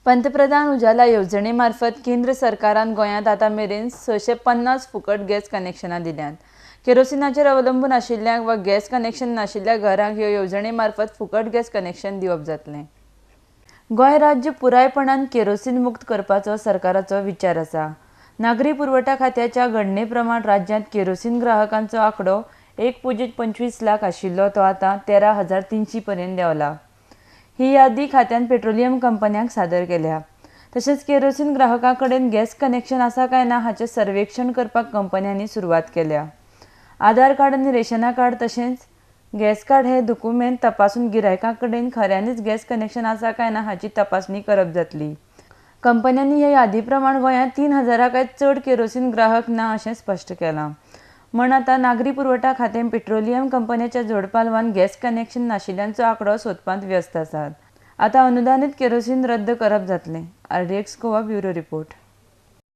पंतप्रधान उजाला येवजणेमार्फत केंद्र सरकारान गोंयांत आतां मेरेन 650 फुकट गॅस कनेक्शनां दिल्यात। केरोसिनाचेर अवलंबून आशिल्ल्यांक वा गॅस कनेक्शन नाशिल्ल्या घरांक ह्यो येवजणेमार्फत फुकट गॅस कनेक्शन दिवप जातलें। गोंय राज्य पुरायपणान केरोसीन मुक्त करपाचो सरकाराचो विचार आसा। नागरी पुरवठा खात्याच्या गणने प्रमाण राज्यांत केरोसीन ग्राहकांचो आंकडो 1.25 लाख आशिल्लो तो आतां 13,300 पर्यंत देंवला। ही यादी खात्यान पेट्रोलियम कंपन्यांक सादर केल्या। तशेंच केरोसीन ग्राहकां कडेन गॅस कनेक्शन आसा काय ना हाचें सर्वेक्षण करपाक कंपन्यांनी सुरवात केल्या। आधार कार्ड आनी रेशना कार्ड तशेंच गॅस कार्ड हे दुकुमेंत तपासून गिरायकां कडेन खऱ्यांनीच गॅस कनेक्शन आसा काय ना हाची तपासणी करप जातली। कंपन्यांनी ह्या यादी प्रमाण गोंयांत 3,000 चड केरोसीन ग्राहक ना अशें स्पश्ट केलां। म्हण आतां नागरी पुरवठा खातें पेट्रोलियम कंपन्यांच्या जोडपालवान गॅस कनेक्शन नाशिल्ल्यांचो आंकडो सोदपांत व्यस्त आसात। आतां अनुदानीत केरोसीन रद्द करप जातलें। RDX Goa bureau report.